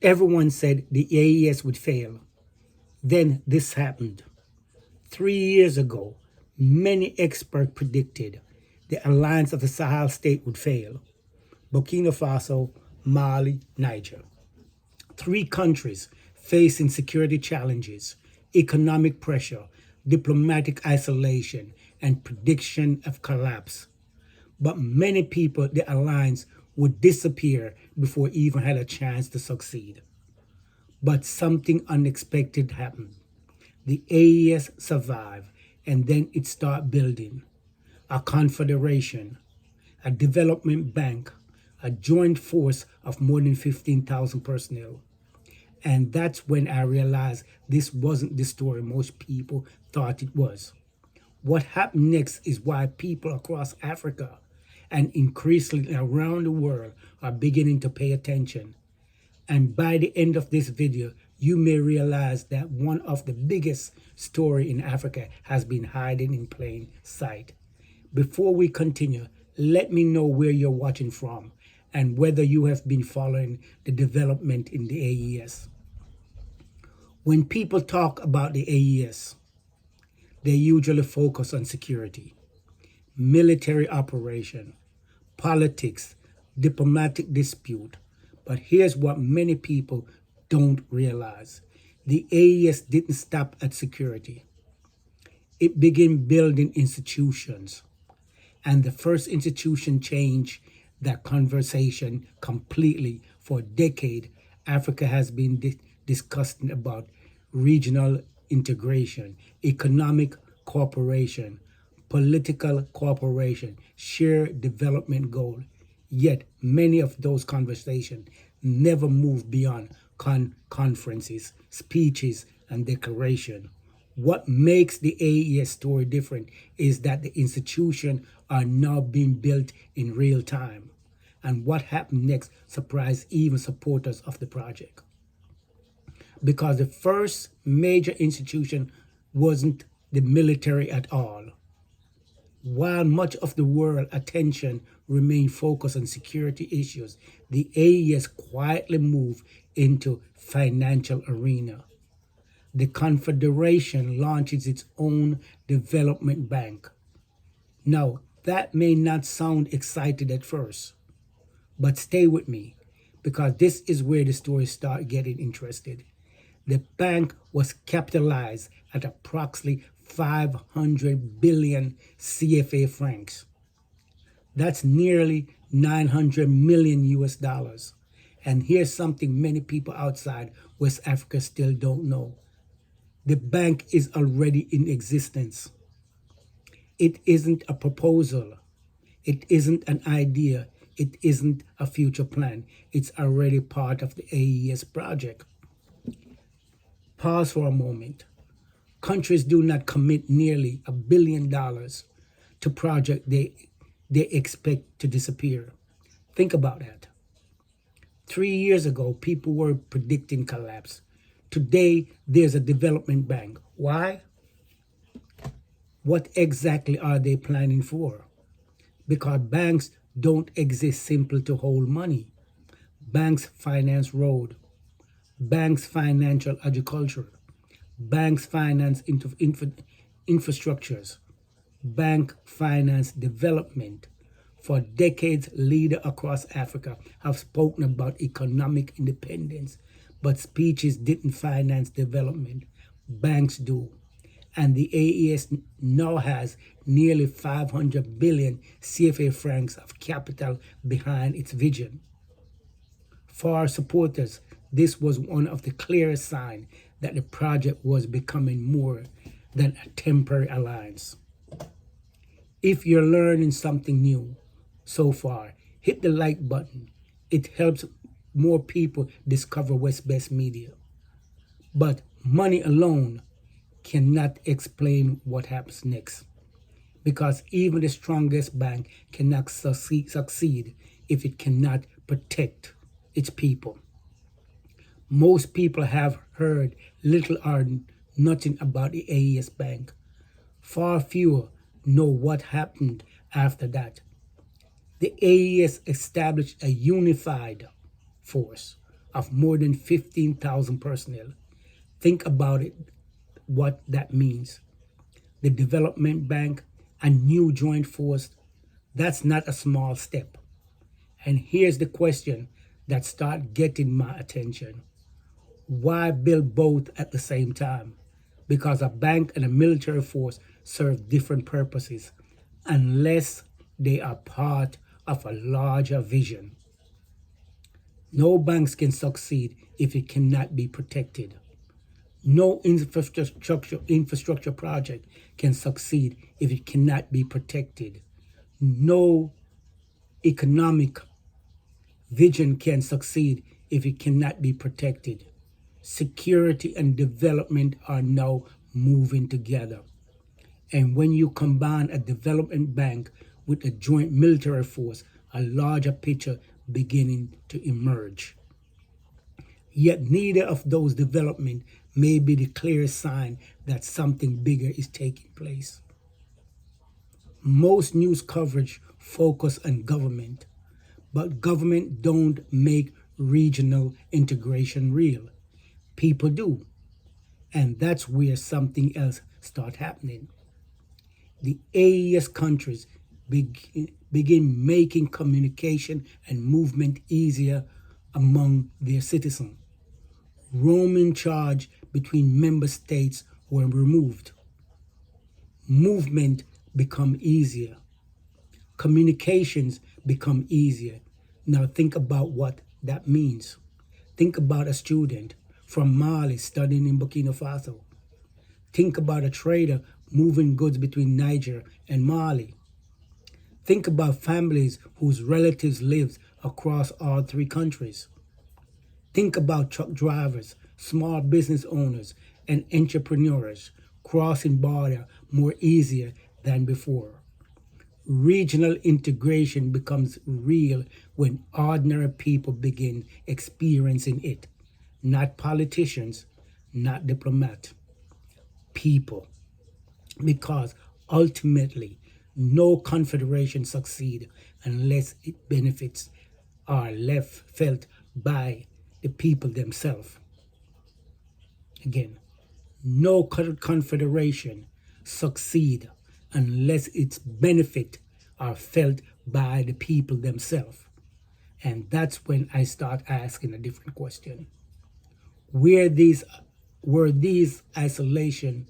Everyone said the AES would fail. Then this happened. 3 years ago, many experts predicted the Alliance of the Sahel States would fail. Burkina Faso, Mali, Niger. Three countries facing security challenges, economic pressure, diplomatic isolation, and prediction of collapse. But many people, the alliance would disappear before even had a chance to succeed. But something unexpected happened. The AES survived, and then it started building. A confederation, a development bank, a joint force of more than 15,000 personnel. And that's when I realized this wasn't the story most people thought it was. What happened next is why people across Africa and increasingly around the world are beginning to pay attention. And by the end of this video, you may realize that one of the biggest stories in Africa has been hiding in plain sight. Before we continue, let me know where you're watching from and whether you have been following the development in the AES. When people talk about the AES, they usually focus on security, military operation, politics, diplomatic dispute. But here's what many people don't realize. The AES didn't stop at security. It began building institutions. And the first institution changed that conversation completely. For a decade, Africa has been discussing about regional integration, economic cooperation, political cooperation, shared development goal. Yet many of those conversations never moved beyond conferences, speeches, and declaration. What makes the AES story different is that the institutions are now being built in real time. And what happened next surprised even supporters of the project. Because the first major institution wasn't the military at all. While much of the world attention remained focused on security issues, the AES quietly moved into financial arena. The Confederation launches its own development bank. Now, that may not sound excited at first, but stay with me, because this is where the story starts getting interested. The bank was capitalized at approximately 500 billion CFA francs. That's nearly 900 million US dollars. And here's something many people outside West Africa still don't know. The bank is already in existence. It isn't a proposal. It isn't an idea. It isn't a future plan. It's already part of the AES project. Pause for a moment. Countries do not commit nearly $1 billion to projects they expect to disappear. Think about that. 3 years ago, people were predicting collapse. Today, there's a development bank. Why? What exactly are they planning for? Because banks don't exist simply to hold money. Banks finance road. Banks finance agriculture. Banks finance infrastructures. Bank finance development. For decades, leaders across Africa have spoken about economic independence, but speeches didn't finance development. Banks do. And the AES now has nearly 500 billion CFA francs of capital behind its vision. For our supporters, this was one of the clearest signs that the project was becoming more than a temporary alliance. If you're learning something new so far, hit the like button. It helps more people discover West Best Media. But money alone cannot explain what happens next, because even the strongest bank cannot succeed if it cannot protect its people. Most people have heard little or nothing about the AES Bank. Far fewer know what happened after that. The AES established a unified force, of more than 15,000 personnel. Think about it, what that means. The development bank, a new joint force, that's not a small step. And here's the question that start getting my attention. Why build both at the same time? Because a bank and a military force serve different purposes unless they are part of a larger vision. No banks can succeed if it cannot be protected. No infrastructure project can succeed if it cannot be protected. No economic vision can succeed if it cannot be protected. Security and development are now moving together. And when you combine a development bank with a joint military force, a larger picture beginning to emerge. Yet neither of those developments may be the clearest sign that something bigger is taking place. Most news coverage focus on government, but government don't make regional integration real. People do. And that's where something else start happening. The AES countries begin making communication and movement easier among their citizens. Roaming charge between member states were removed. Movement become easier. Communications become easier. Now think about what that means. Think about a student from Mali studying in Burkina Faso. Think about a trader moving goods between Niger and Mali. Think about families whose relatives live across all three countries. Think about truck drivers, small business owners, and entrepreneurs crossing border more easier than before. Regional integration becomes real when ordinary people begin experiencing it. Not politicians, not diplomats, people. Because ultimately, no confederation succeeds unless its benefits are felt by the people themselves. Again, no confederation succeeds unless its benefits are felt by the people themselves. And that's when I start asking a different question. Were these isolation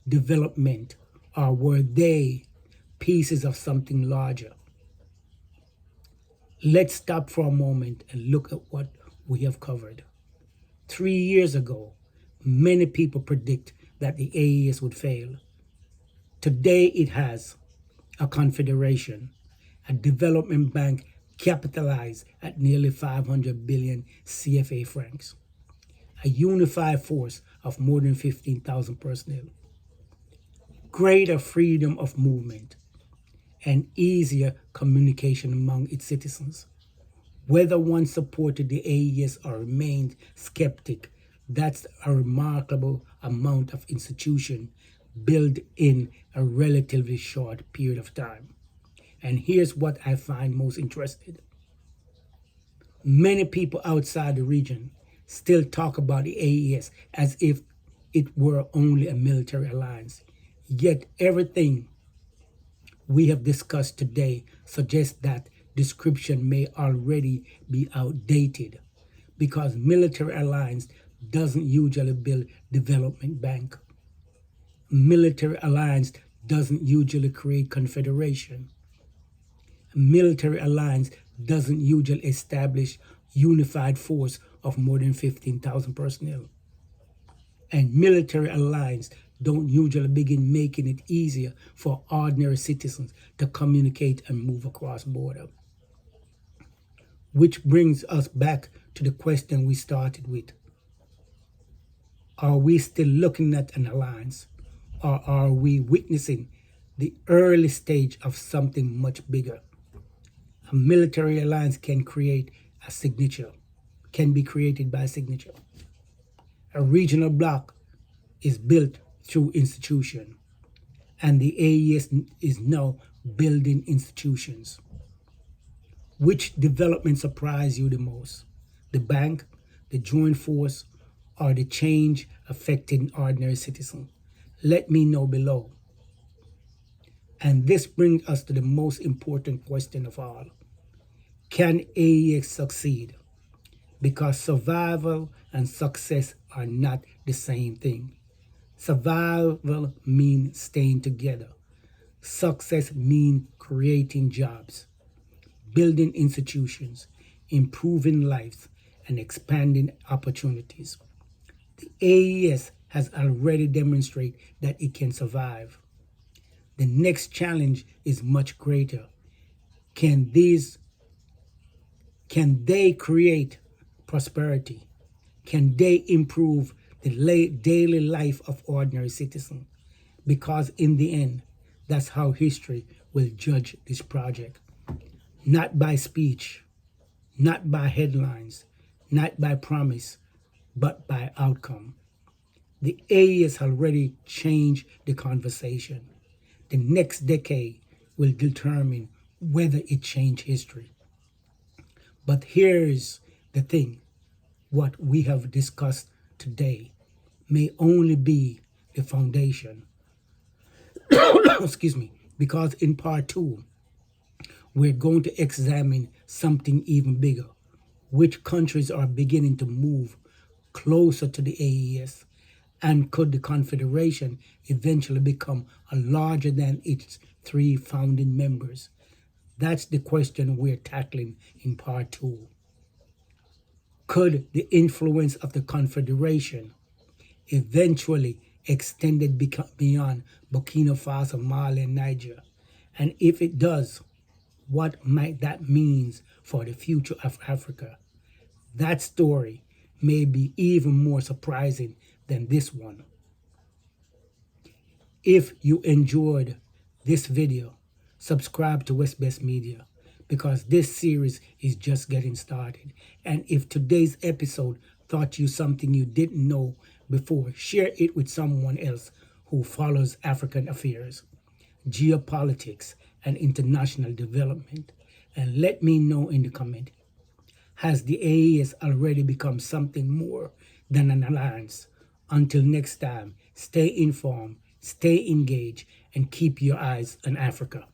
development, or were they pieces of something larger? Let's stop for a moment and look at what we have covered. 3 years ago, many people predict that the AES would fail. Today it has a confederation, a development bank capitalized at nearly 500 billion CFA francs, a unified force of more than 15,000 personnel, greater freedom of movement, and easier communication among its citizens. Whether one supported the AES or remained skeptic, that's a remarkable amount of institution built in a relatively short period of time. And here's what I find most interesting. Many people outside the region still talk about the AES as if it were only a military alliance. Yet everything we have discussed today suggests that description may already be outdated, because military alliance doesn't usually build development bank. Military alliance doesn't usually create confederation. Military alliance doesn't usually establish unified force of more than 15,000 personnel. And military alliance don't usually begin making it easier for ordinary citizens to communicate and move across border. Which brings us back to the question we started with. Are we still looking at an alliance, or are we witnessing the early stage of something much bigger? A military alliance can be created by signature. A regional bloc is built through institution, and the AES is now building institutions. Which development surprised you the most? The bank, the joint force, or the change affecting ordinary citizens? Let me know below. And this brings us to the most important question of all. Can AES succeed? Because survival and success are not the same thing. Survival means staying together. Success means creating jobs, building institutions, improving lives, and expanding opportunities. The AES has already demonstrated that it can survive. The next challenge is much greater. Can they create prosperity? Can they improve the daily life of ordinary citizens? Because in the end, that's how history will judge this project. Not by speech, not by headlines, not by promise, but by outcome. The AES already changed the conversation. The next decade will determine whether it changed history. But here's the thing. What we have discussed today may only be the foundation. Excuse me. Because in part 2, we're going to examine something even bigger. Which countries are beginning to move closer to the AES? And could the confederation eventually become larger than its 3 founding members? That's the question we're tackling in part 2. Could the influence of the confederation eventually extend beyond Burkina Faso, Mali, and Niger? And if it does, what might that mean for the future of Africa? That story may be even more surprising than this one. If you enjoyed this video, subscribe to West Best Media, because this series is just getting started. And if today's episode taught you something you didn't know before, share it with someone else who follows African affairs, geopolitics, and international development. And let me know in the comment. Has the AES already become something more than an alliance? Until next time, stay informed, stay engaged, and keep your eyes on Africa.